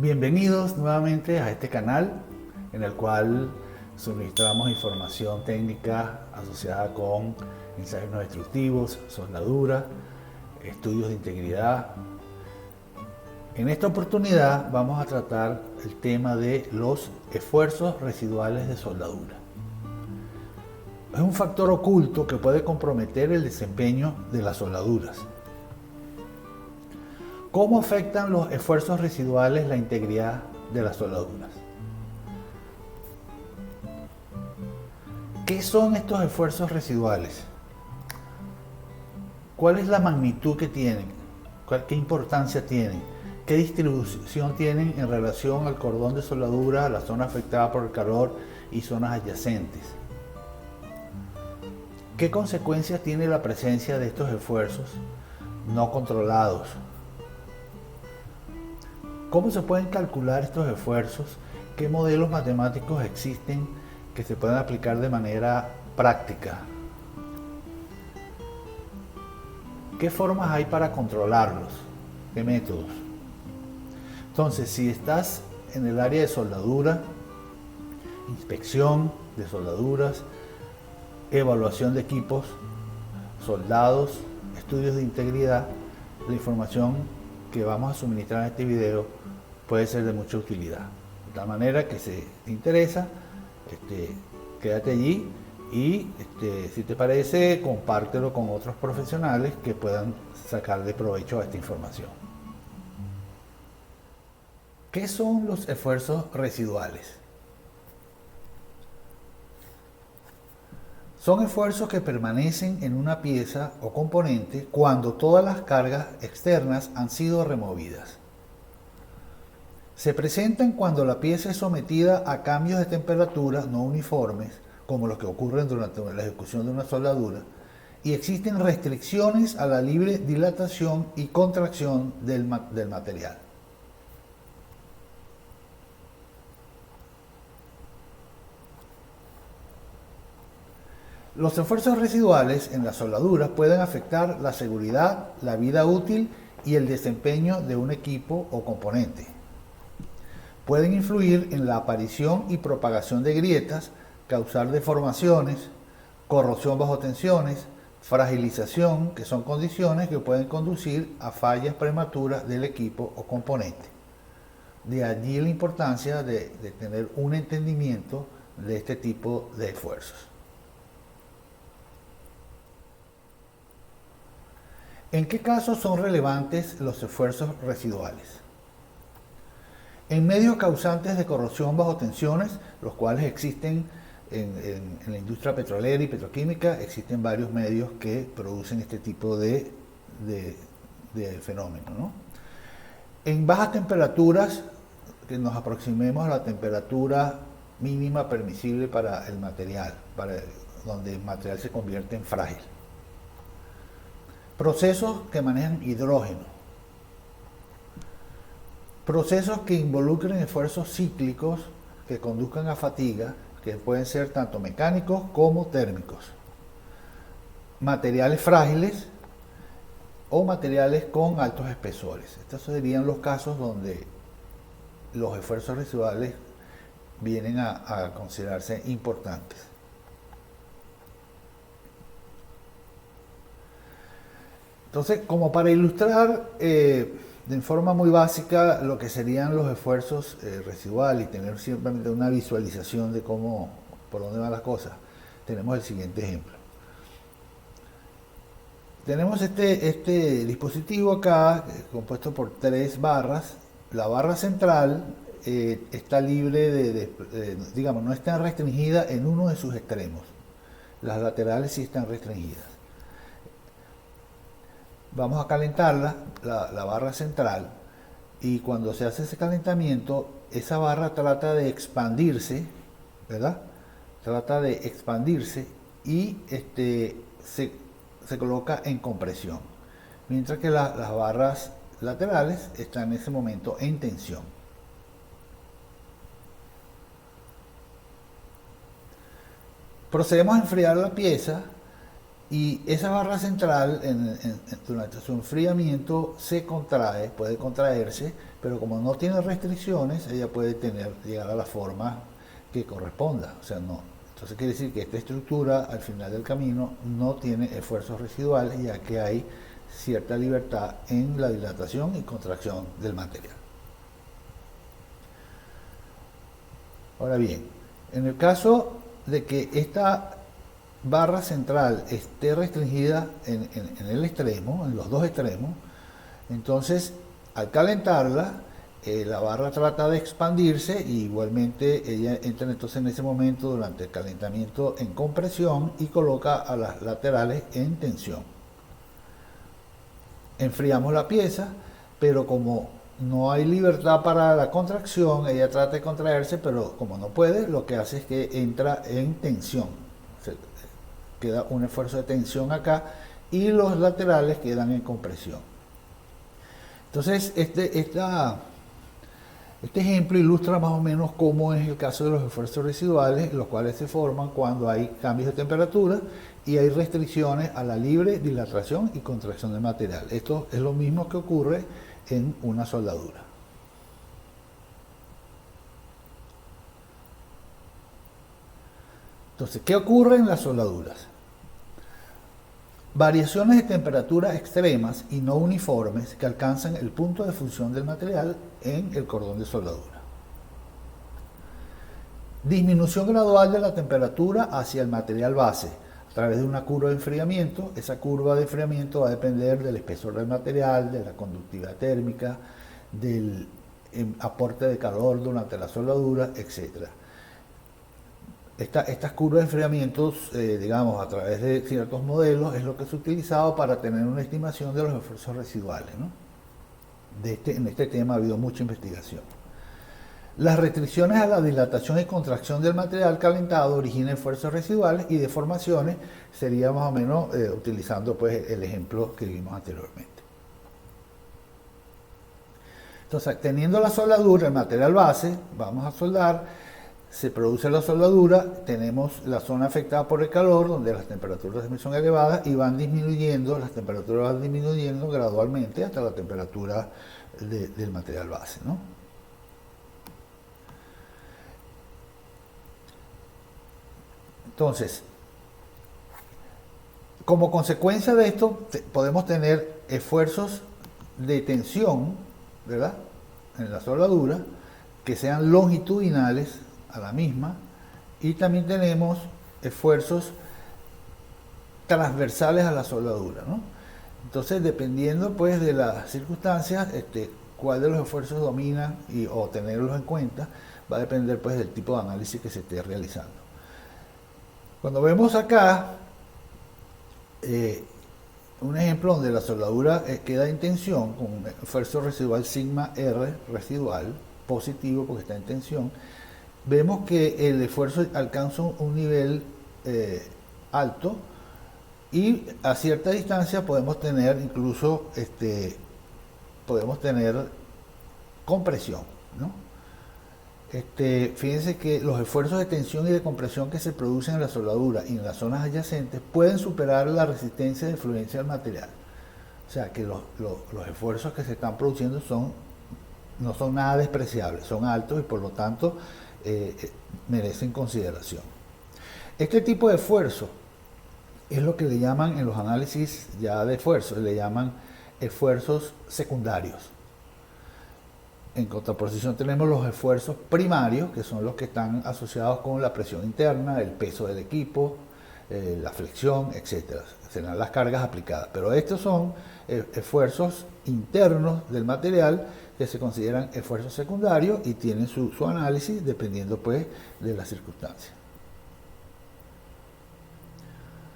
Bienvenidos nuevamente a este canal en el cual suministramos información técnica asociada con ensayos no destructivos, soldadura, estudios de integridad. En esta oportunidad vamos a tratar el tema de los esfuerzos residuales de soldadura. Es un factor oculto que puede comprometer el desempeño de las soldaduras. ¿Cómo afectan los esfuerzos residuales la integridad de las soldaduras? ¿Qué son estos esfuerzos residuales? ¿Cuál es la magnitud que tienen? ¿Qué importancia tienen? ¿Qué distribución tienen en relación al cordón de soldadura, a la zona afectada por el calor y zonas adyacentes? ¿Qué consecuencias tiene la presencia de estos esfuerzos no controlados? ¿Cómo se pueden calcular estos esfuerzos? ¿Qué modelos matemáticos existen que se pueden aplicar de manera práctica? ¿Qué formas hay para controlarlos? ¿Qué métodos? Entonces, si estás en el área de soldadura, inspección de soldaduras, evaluación de equipos, soldados, estudios de integridad, la información que vamos a suministrar en este video puede ser de mucha utilidad. De tal manera que si te interesa, quédate allí y si te parece, compártelo con otros profesionales que puedan sacar de provecho a esta información. ¿Qué son los esfuerzos residuales? Son esfuerzos que permanecen en una pieza o componente cuando todas las cargas externas han sido removidas. Se presentan cuando la pieza es sometida a cambios de temperatura no uniformes, como los que ocurren durante la ejecución de una soldadura, y existen restricciones a la libre dilatación y contracción del material. Los esfuerzos residuales en las soldaduras pueden afectar la seguridad, la vida útil y el desempeño de un equipo o componente. Pueden influir en la aparición y propagación de grietas, causar deformaciones, corrosión bajo tensiones, fragilización, que son condiciones que pueden conducir a fallas prematuras del equipo o componente. De allí la importancia de tener un entendimiento de este tipo de esfuerzos. ¿En qué casos son relevantes los esfuerzos residuales? En medios causantes de corrosión bajo tensiones, los cuales existen en la industria petrolera y petroquímica, existen varios medios que producen este tipo de fenómeno, ¿no? En bajas temperaturas, que nos aproximemos a la temperatura mínima permisible para el material, donde el material se convierte en frágil. Procesos que manejan hidrógeno. Procesos que involucren esfuerzos cíclicos que conduzcan a fatiga, que pueden ser tanto mecánicos como térmicos. Materiales frágiles o materiales con altos espesores. Estos serían los casos donde los esfuerzos residuales vienen a considerarse importantes. Entonces, como para ilustrar de forma muy básica lo que serían los esfuerzos residuales y tener simplemente una visualización de por dónde van las cosas, tenemos el siguiente ejemplo. Tenemos este dispositivo acá, compuesto por 3 barras. La barra central está libre digamos, no está restringida en uno de sus extremos. Las laterales sí están restringidas. Vamos a calentarla, la barra central, y cuando se hace ese calentamiento, esa barra trata de expandirse, ¿verdad? Trata de expandirse y se coloca en compresión, mientras que las barras laterales están en ese momento en tensión. Procedemos a enfriar la pieza Y esa barra central durante su enfriamiento se contrae, puede contraerse, pero como no tiene restricciones, ella puede llegar a la forma que corresponda. O sea, no. Entonces quiere decir que esta estructura al final del camino no tiene esfuerzos residuales, ya que hay cierta libertad en la dilatación y contracción del material. Ahora bien, en el caso de que esta barra central esté restringida en el extremo, en los dos extremos, entonces al calentarla, la barra trata de expandirse y igualmente ella entra entonces en ese momento durante el calentamiento en compresión y coloca a las laterales en tensión. Enfriamos la pieza, pero como no hay libertad para la contracción, ella trata de contraerse, pero como no puede, lo que hace es que entra en tensión. Queda un esfuerzo de tensión acá y los laterales quedan en compresión. Entonces, este ejemplo ilustra más o menos cómo es el caso de los esfuerzos residuales, los cuales se forman cuando hay cambios de temperatura y hay restricciones a la libre dilatación y contracción del material. Esto es lo mismo que ocurre en una soldadura. Entonces, ¿qué ocurre en las soldaduras? Variaciones de temperatura extremas y no uniformes que alcanzan el punto de fusión del material en el cordón de soldadura. Disminución gradual de la temperatura hacia el material base a través de una curva de enfriamiento. Esa curva de enfriamiento va a depender del espesor del material, de la conductividad térmica, del aporte de calor durante la soldadura, etc. Estas curvas de enfriamiento, digamos, a través de ciertos modelos, es lo que se ha utilizado para tener una estimación de los esfuerzos residuales, ¿no? En este tema ha habido mucha investigación. Las restricciones a la dilatación y contracción del material calentado originan esfuerzos residuales y deformaciones, sería más o menos utilizando pues, el ejemplo que vimos anteriormente. Entonces, teniendo la soldadura, el material base, vamos a soldar. Se produce la soldadura, tenemos la zona afectada por el calor, donde las temperaturas son elevadas y van disminuyendo, las temperaturas van disminuyendo gradualmente hasta la temperatura del material base, ¿no? Entonces, como consecuencia de esto, podemos tener esfuerzos de tensión, ¿verdad?, en la soldadura, que sean longitudinales a la misma, y también tenemos esfuerzos transversales a la soldadura, ¿no? Entonces, dependiendo pues de las circunstancias, cuál de los esfuerzos domina o tenerlos en cuenta, va a depender pues del tipo de análisis que se esté realizando. Cuando vemos acá un ejemplo donde la soldadura queda en tensión con un esfuerzo residual sigma R residual positivo porque está en tensión, vemos que el esfuerzo alcanza un nivel alto y a cierta distancia podemos tener incluso compresión, ¿no? Fíjense que los esfuerzos de tensión y de compresión que se producen en la soldadura y en las zonas adyacentes pueden superar la resistencia de fluencia del material. O sea que los esfuerzos que se están produciendo no son nada despreciables, son altos y por lo tanto merecen consideración. Este tipo de esfuerzo es lo que le llaman en los análisis ya de esfuerzos, le llaman esfuerzos secundarios. En contraposición tenemos los esfuerzos primarios, que son los que están asociados con la presión interna, el peso del equipo, la flexión, etc. Serán las cargas aplicadas. Pero estos son esfuerzos internos del material que se consideran esfuerzos secundarios y tienen su análisis dependiendo pues de las circunstancias.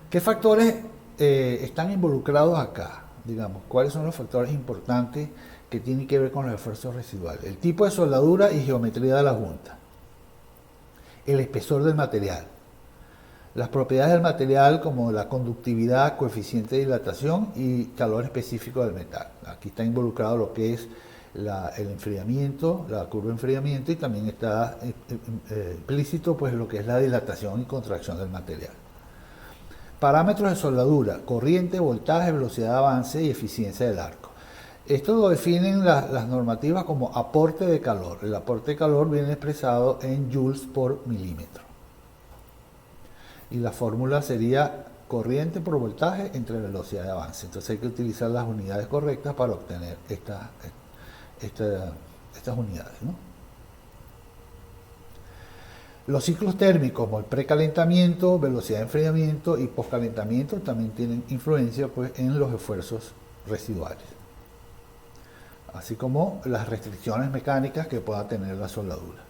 ¿Qué factores están involucrados acá? Digamos, ¿cuáles son los factores importantes que tienen que ver con los esfuerzos residuales? El tipo de soldadura y geometría de la junta, el espesor del material, las propiedades del material como la conductividad, coeficiente de dilatación y calor específico del metal. Aquí está involucrado lo que es el enfriamiento, la curva de enfriamiento, y también está implícito pues lo que es la dilatación y contracción del material. Parámetros de soldadura: corriente, voltaje, velocidad de avance y eficiencia del arco. Esto lo definen las normativas como aporte de calor. El aporte de calor viene expresado en joules por milímetro. Y la fórmula sería corriente por voltaje entre velocidad de avance. Entonces hay que utilizar las unidades correctas para obtener estas unidades, ¿no? Los ciclos térmicos como el precalentamiento, velocidad de enfriamiento y poscalentamiento también tienen influencia, pues, en los esfuerzos residuales, así como las restricciones mecánicas que pueda tener la soldadura.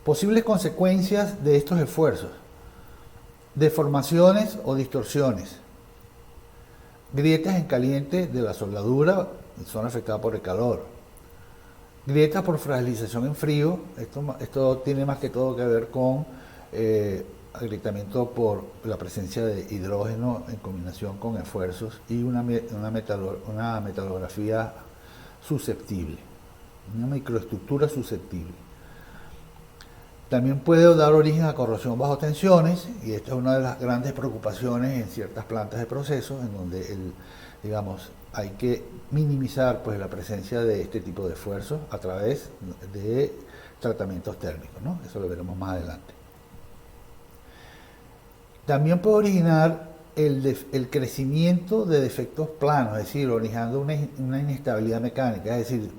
Posibles consecuencias de estos esfuerzos: deformaciones o distorsiones, grietas en caliente de la soldadura, son afectadas por el calor, grietas por fragilización en frío. Esto tiene más que todo que ver con agrietamiento por la presencia de hidrógeno en combinación con esfuerzos y una metalografía susceptible, una microestructura susceptible. También puede dar origen a corrosión bajo tensiones, y esta es una de las grandes preocupaciones en ciertas plantas de procesos, en donde hay que minimizar, pues, la presencia de este tipo de esfuerzos a través de tratamientos térmicos, ¿no? Eso lo veremos más adelante. También puede originar el crecimiento de defectos planos, es decir, originando una inestabilidad mecánica. Es decir,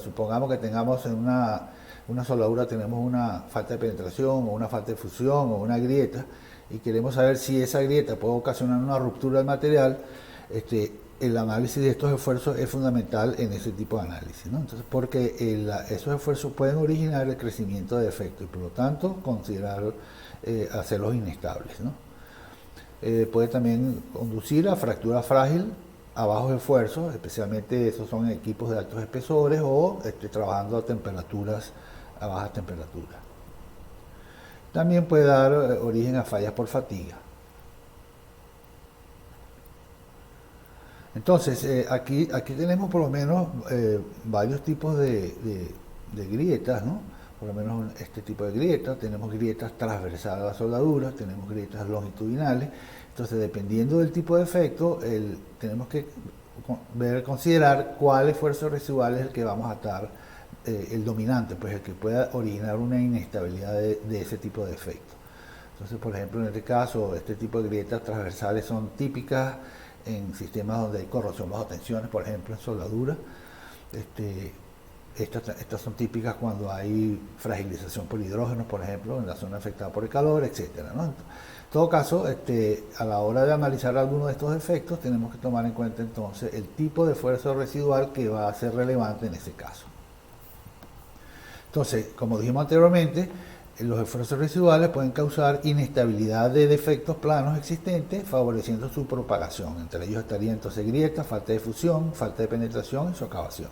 supongamos que tengamos en una soldadura, tenemos una falta de penetración o una falta de fusión o una grieta, y queremos saber si esa grieta puede ocasionar una ruptura del material. El análisis de estos esfuerzos es fundamental en ese tipo de análisis, ¿no? Entonces, porque esos esfuerzos pueden originar el crecimiento de defectos y, por lo tanto, hacerlos inestables, ¿no? Puede también conducir a fractura frágil a bajos esfuerzos, especialmente esos son equipos de altos espesores o trabajando a bajas temperaturas. También puede dar origen a fallas por fatiga. Entonces, aquí tenemos por lo menos varios tipos de grietas, ¿no? Por lo menos este tipo de grietas. Tenemos grietas transversales a la soldadura, tenemos grietas longitudinales. Entonces, dependiendo del tipo de efecto, tenemos que considerar cuál esfuerzo residual es el que vamos a estar, el dominante, pues el que pueda originar una inestabilidad de ese tipo de efecto. Entonces, por ejemplo, en este caso, este tipo de grietas transversales son típicas en sistemas donde hay corrosión bajo tensiones, por ejemplo, en soldadura. Estas son típicas cuando hay fragilización por hidrógeno, por ejemplo, en la zona afectada por el calor, etcétera, ¿no? En todo caso, a la hora de analizar alguno de estos efectos, tenemos que tomar en cuenta entonces el tipo de esfuerzo residual que va a ser relevante en ese caso. Entonces, como dijimos anteriormente, los esfuerzos residuales pueden causar inestabilidad de defectos planos existentes, favoreciendo su propagación. Entre ellos estarían entonces grietas, falta de fusión, falta de penetración y socavación.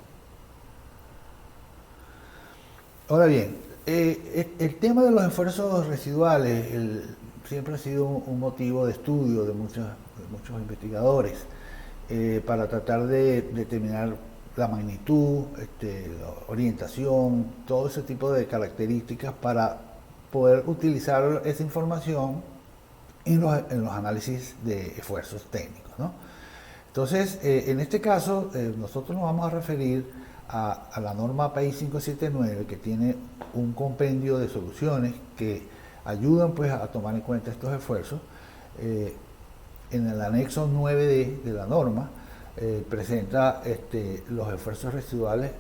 Ahora bien, el tema de los esfuerzos residuales siempre ha sido un motivo de estudio de muchos investigadores para tratar de determinar la magnitud, la orientación, todo ese tipo de características para poder utilizar esa información en los análisis de esfuerzos técnicos, ¿no? Entonces, en este caso, nosotros nos vamos a referir a la norma PAI 579, que tiene un compendio de soluciones que ayudan, pues, a tomar en cuenta estos esfuerzos. En el anexo 9D de la norma presenta los esfuerzos residuales,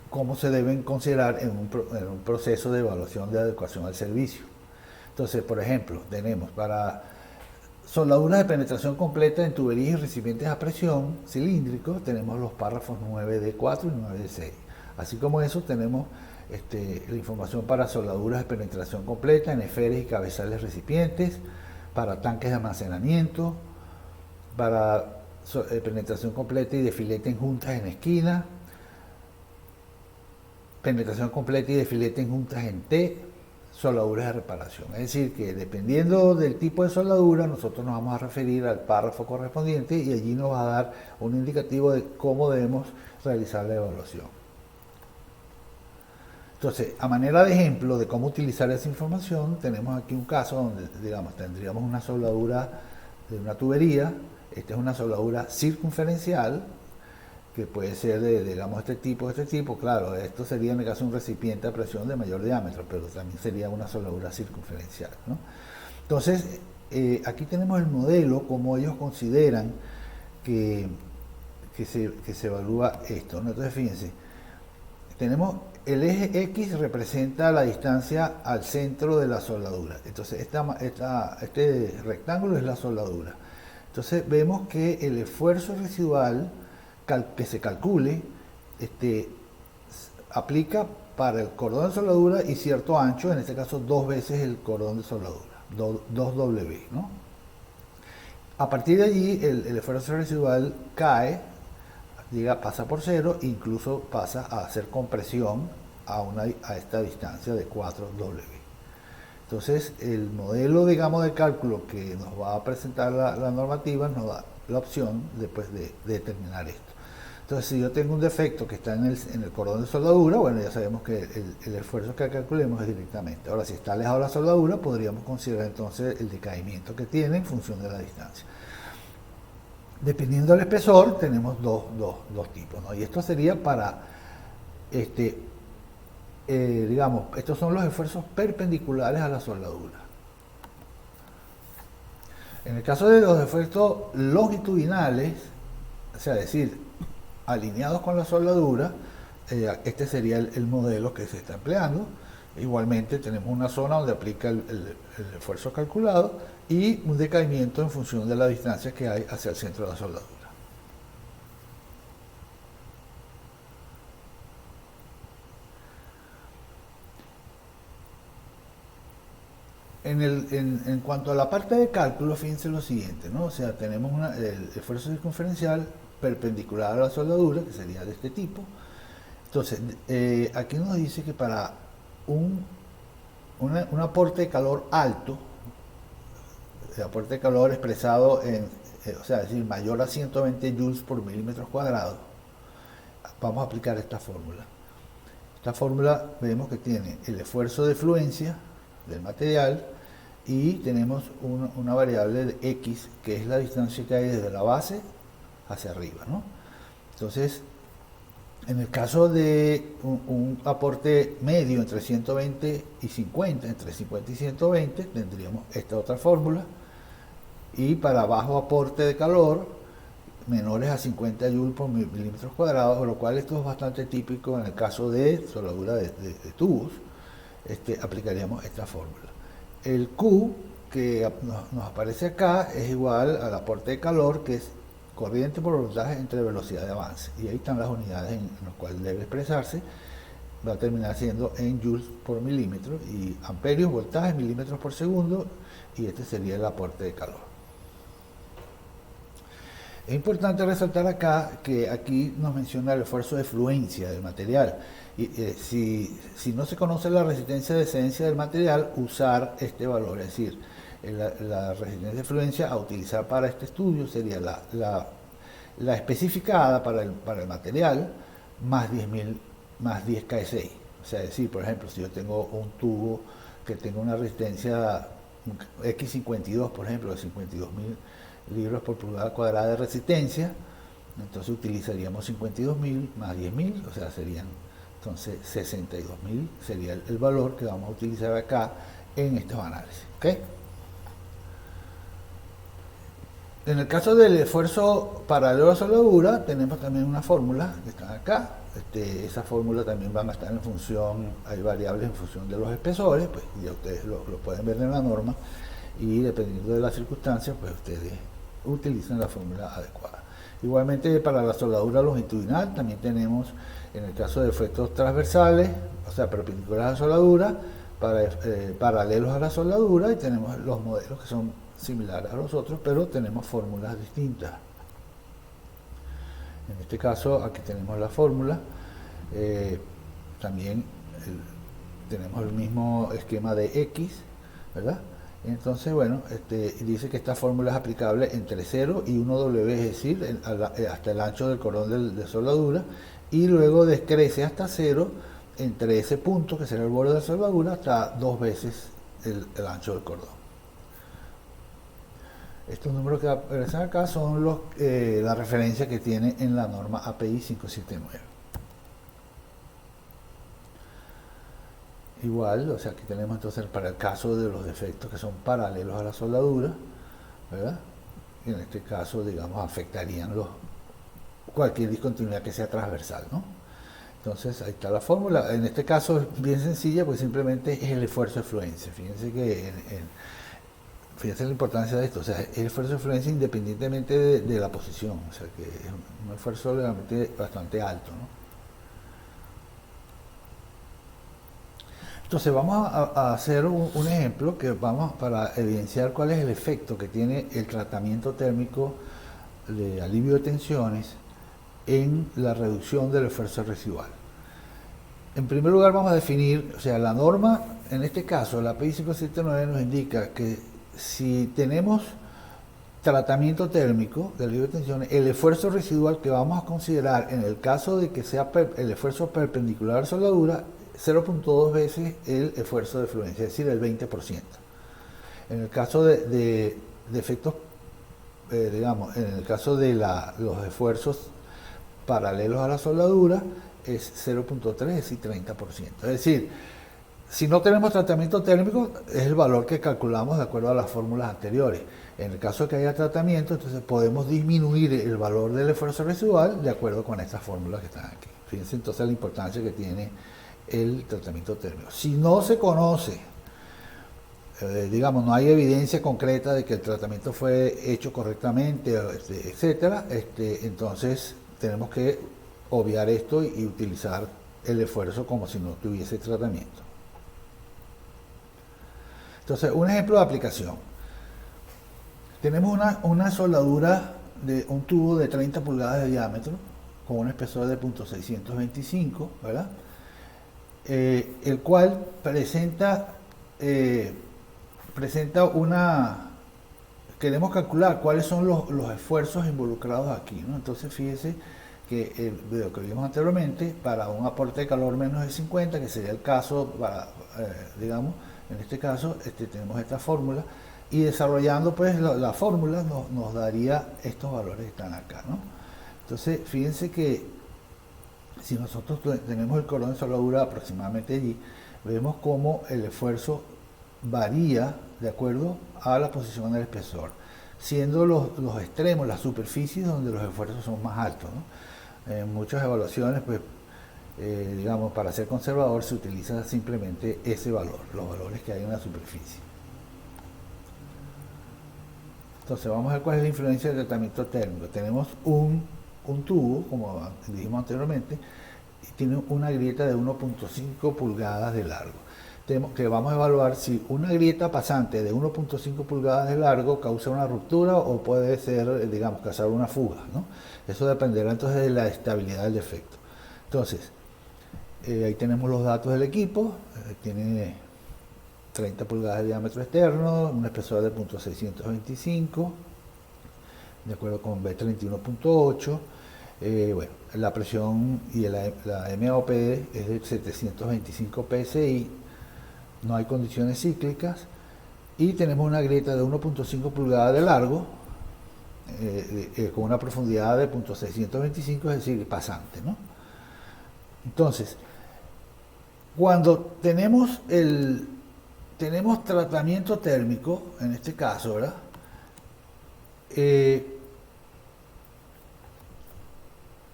cómo se deben considerar en un proceso de evaluación de adecuación al servicio. Entonces, por ejemplo, tenemos para soldaduras de penetración completa en tuberías y recipientes a presión cilíndricos, tenemos los párrafos 9D4 y 9D6. Así como eso, tenemos la información para soldaduras de penetración completa en esferas y cabezales recipientes, para tanques de almacenamiento, para penetración completa y de filete en juntas en esquina, penetración completa y de filete en juntas en T, soldaduras de reparación. Es decir, que dependiendo del tipo de soldadura, nosotros nos vamos a referir al párrafo correspondiente y allí nos va a dar un indicativo de cómo debemos realizar la evaluación. Entonces, a manera de ejemplo de cómo utilizar esa información, tenemos aquí un caso donde, digamos, tendríamos una soldadura de una tubería. Esta es una soldadura circunferencial, que puede ser de, digamos, este tipo. Claro, esto sería en el caso de un recipiente a presión de mayor diámetro, pero también sería una soldadura circunferencial, ¿no? Entonces, aquí tenemos el modelo, como ellos consideran que, se evalúa esto, ¿no? Entonces, fíjense, tenemos el eje X representa la distancia al centro de la soldadura. Entonces, este rectángulo es la soldadura. Entonces, vemos que el esfuerzo residual que se calcule aplica para el cordón de soldadura y cierto ancho, en este caso 2 veces el cordón de soldadura, 2W, ¿no? A partir de allí, el esfuerzo residual cae, pasa por cero, incluso pasa a hacer compresión a esta distancia de 4W. Entonces, el modelo, digamos, de cálculo que nos va a presentar la normativa nos da la opción después de determinar esto. Entonces, si yo tengo un defecto que está en el cordón de soldadura, bueno, ya sabemos que el esfuerzo que calculemos es directamente. Ahora, si está alejado de la soldadura, podríamos considerar entonces el decaimiento que tiene en función de la distancia. Dependiendo del espesor, tenemos dos tipos, ¿no? Y esto sería para, digamos, estos son los esfuerzos perpendiculares a la soldadura. En el caso de los esfuerzos longitudinales, o sea, decir, alineados con la soldadura, este sería el modelo que se está empleando. Igualmente tenemos una zona donde aplica el esfuerzo calculado y un decaimiento en función de la distancia que hay hacia el centro de la soldadura. En cuanto a la parte de cálculo, fíjense lo siguiente, ¿no? O sea, tenemos el esfuerzo circunferencial perpendicular a la soldadura, que sería de este tipo. Entonces, aquí nos dice que para un aporte de calor alto, el aporte de calor expresado o sea, es decir, mayor a 120 joules por milímetros cuadrados, vamos a aplicar esta fórmula. Esta fórmula vemos que tiene el esfuerzo de fluencia del material y tenemos una variable de X, que es la distancia que hay desde la base hacia arriba, ¿no? Entonces, en el caso de un aporte medio entre 120 y 50, entre 50 y 120, tendríamos esta otra fórmula. Y para bajo aporte de calor, menores a 50 joules por milímetros cuadrados, lo cual esto es bastante típico en el caso de soldadura de tubos, aplicaríamos esta fórmula. El Q que nos aparece acá es igual al aporte de calor, que es corriente por voltaje entre velocidad de avance. Y ahí están las unidades en las cuales debe expresarse. Va a terminar siendo en joules por milímetro, y amperios, voltajes, milímetros por segundo, y este sería el aporte de calor. Es importante resaltar acá que aquí nos menciona el esfuerzo de fluencia del material. Y, si no se conoce la resistencia de excedencia del material, usar este valor, es decir, la resistencia de fluencia a utilizar para este estudio sería la especificada para el material más 10.000 más 10 KSI. O sea, es decir, por ejemplo, si yo tengo un tubo que tenga una resistencia X52, por ejemplo, de 52.000 libras por pulgada cuadrada de resistencia, entonces utilizaríamos 52.000 más 10.000, o sea, serían entonces 62.000, sería el valor que vamos a utilizar acá en estos análisis. ¿Okay? En el caso del esfuerzo paralelo a soldadura, tenemos también una fórmula que está acá. Esa fórmula también van a estar en función, hay variables en función de los espesores, pues ya ustedes lo pueden ver en la norma, y dependiendo de las circunstancias, pues ustedes utilizan la fórmula adecuada. Igualmente, para la soldadura longitudinal también tenemos, en el caso de efectos transversales, o sea, perpendiculares a la soldadura, paralelos a la soldadura, y tenemos los modelos que son similares a los otros, pero tenemos fórmulas distintas. En este caso, aquí tenemos la fórmula. También tenemos el mismo esquema de X, ¿verdad? Entonces, bueno, dice que esta fórmula es aplicable entre 0 y 1W, es decir, hasta el ancho del cordón de soldadura, y luego decrece hasta 0 entre ese punto, que será el borde de la soldadura, hasta 2 veces el ancho del cordón. Estos números que aparecen acá son la referencia que tiene en la norma API 579. Igual, o sea, aquí tenemos entonces para el caso de los defectos que son paralelos a la soldadura, ¿verdad? Y en este caso, digamos, afectarían cualquier discontinuidad que sea transversal, ¿no? Entonces, ahí está la fórmula. En este caso es bien sencilla, pues simplemente es el esfuerzo de fluencia. Fíjense que fíjense la importancia de esto, o sea, es el esfuerzo de fluencia independientemente de la posición, o sea, que es un esfuerzo realmente bastante alto, ¿no? Entonces vamos a hacer un ejemplo que vamos para evidenciar cuál es el efecto que tiene el tratamiento térmico de alivio de tensiones en la reducción del esfuerzo residual. En primer lugar vamos a definir, o sea, la norma, en este caso la API 579 nos indica que si tenemos tratamiento térmico de alivio de tensiones, el esfuerzo residual que vamos a considerar en el caso de que sea el esfuerzo perpendicular a la soldadura, 0.2 veces el esfuerzo de fluencia, es decir, el 20%. En el caso de efectos, digamos, en el caso de los esfuerzos paralelos a la soldadura, es 0.3, es decir, 30%. Es decir, si no tenemos tratamiento térmico, es el valor que calculamos de acuerdo a las fórmulas anteriores. En el caso de que haya tratamiento, entonces podemos disminuir el valor del esfuerzo residual de acuerdo con estas fórmulas que están aquí. Fíjense entonces la importancia que tiene el tratamiento térmico. Si no se conoce, digamos, no hay evidencia concreta de que el tratamiento fue hecho correctamente, etcétera, entonces tenemos que obviar esto y utilizar el esfuerzo como si no tuviese tratamiento. Entonces, un ejemplo de aplicación. Tenemos una soldadura de un tubo de 30 pulgadas de diámetro con un espesor de .625, ¿verdad? El cual presenta queremos calcular cuáles son los esfuerzos involucrados aquí, ¿no? Entonces fíjese que lo que vimos anteriormente, para un aporte de calor menos de 50, que sería el caso, digamos, en este caso tenemos esta fórmula, y desarrollando pues la fórmula nos daría estos valores que están acá, ¿no? Entonces fíjense que si nosotros tenemos el cordón de soldadura aproximadamente allí, vemos cómo el esfuerzo varía de acuerdo a la posición del espesor, siendo los extremos, las superficies donde los esfuerzos son más altos, ¿no? En muchas evaluaciones, pues, digamos, para ser conservador se utiliza simplemente ese valor, los valores que hay en la superficie. Entonces vamos a ver cuál es la influencia del tratamiento térmico. Tenemos un tubo, como dijimos anteriormente, y tiene una grieta de 1.5 pulgadas de largo. Que vamos a evaluar si una grieta pasante de 1.5 pulgadas de largo causa una ruptura o puede ser, digamos, causar una fuga, ¿no? Eso dependerá entonces de la estabilidad del defecto. Entonces, ahí tenemos los datos del equipo, tiene 30 pulgadas de diámetro externo, un espesor de .625, de acuerdo con B31.8. Bueno, la presión y la MAOP es de 725 PSI, no hay condiciones cíclicas, y tenemos una grieta de 1.5 pulgadas de largo, con una profundidad de .625, es decir, pasante, ¿no? Entonces, cuando tenemos tratamiento térmico, en este caso, ¿verdad?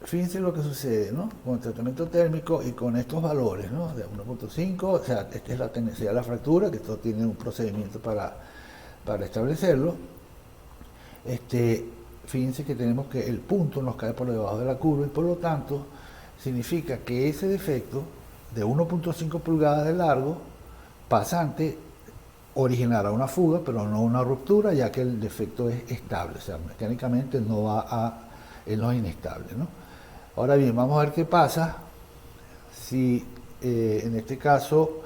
Fíjense lo que sucede, ¿no? Con el tratamiento térmico y con estos valores, ¿no? De 1.5, o sea, esta es la tendencia de la fractura, que esto tiene un procedimiento para establecerlo. Fíjense que tenemos que el punto nos cae por debajo de la curva y por lo tanto significa que ese defecto de 1.5 pulgadas de largo pasante originará una fuga, pero no una ruptura, ya que el defecto es estable, o sea, mecánicamente no va él no es inestable, ¿no? Ahora bien, vamos a ver qué pasa si en este caso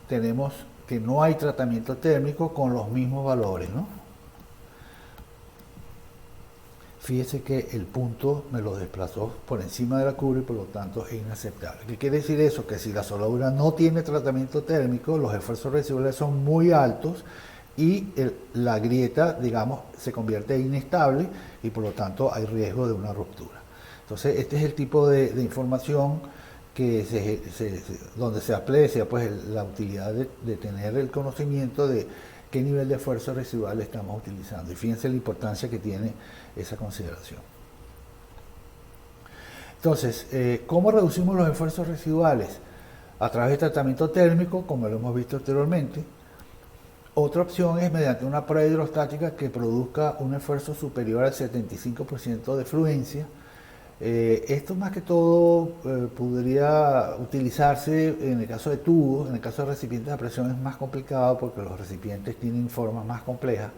tenemos que no hay tratamiento térmico con los mismos valores, ¿no? fíjese que el punto me lo desplazó por encima de la curva y por lo tanto es inaceptable. ¿Qué quiere decir eso? Que si la soldadura no tiene tratamiento térmico, los esfuerzos residuales son muy altos y la grieta, digamos, se convierte en inestable y por lo tanto hay riesgo de una ruptura. Entonces, este es el tipo de información que donde se aprecia pues, la utilidad de tener el conocimiento de qué nivel de esfuerzo residual estamos utilizando. Y fíjense la importancia que tiene esa consideración. Entonces, ¿cómo reducimos los esfuerzos residuales? A través de tratamiento térmico, como lo hemos visto anteriormente. Otra opción es mediante una prueba hidrostática que produzca un esfuerzo superior al 75% de fluencia. Esto más que todo podría utilizarse en el caso de tubos. En el caso de recipientes a presión es más complicado porque los recipientes tienen formas más complejas.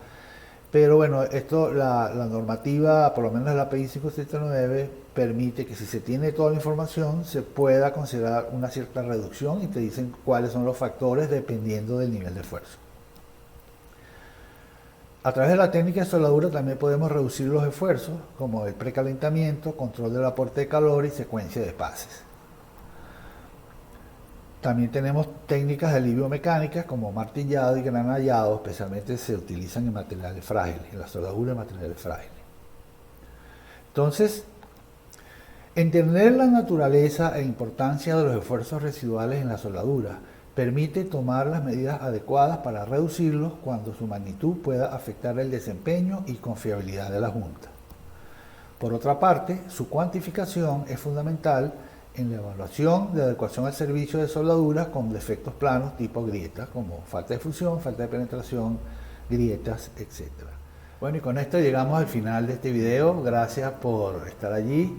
Pero bueno, esto la normativa, por lo menos la API 579, permite que si se tiene toda la información se pueda considerar una cierta reducción y te dicen cuáles son los factores dependiendo del nivel de esfuerzo. A través de la técnica de soldadura también podemos reducir los esfuerzos, como el precalentamiento, control del aporte de calor y secuencia de pases. También tenemos técnicas de alivio mecánicas como martillado y granallado, especialmente se utilizan en materiales frágiles, en la soldadura de materiales frágiles. Entonces, entender la naturaleza e importancia de los esfuerzos residuales en la soldadura permite tomar las medidas adecuadas para reducirlos cuando su magnitud pueda afectar el desempeño y confiabilidad de la junta. Por otra parte, su cuantificación es fundamental en la evaluación de adecuación al servicio de soldaduras con defectos planos tipo grietas, como falta de fusión, falta de penetración, grietas, etc. Bueno, y con esto llegamos al final de este video. Gracias por estar allí.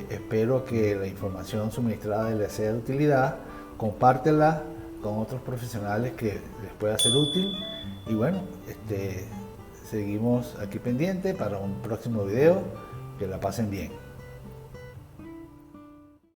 Espero que la información suministrada les sea de utilidad. Compártela con otros profesionales que les pueda ser útil. Y bueno, seguimos aquí pendiente para un próximo video. Que la pasen bien.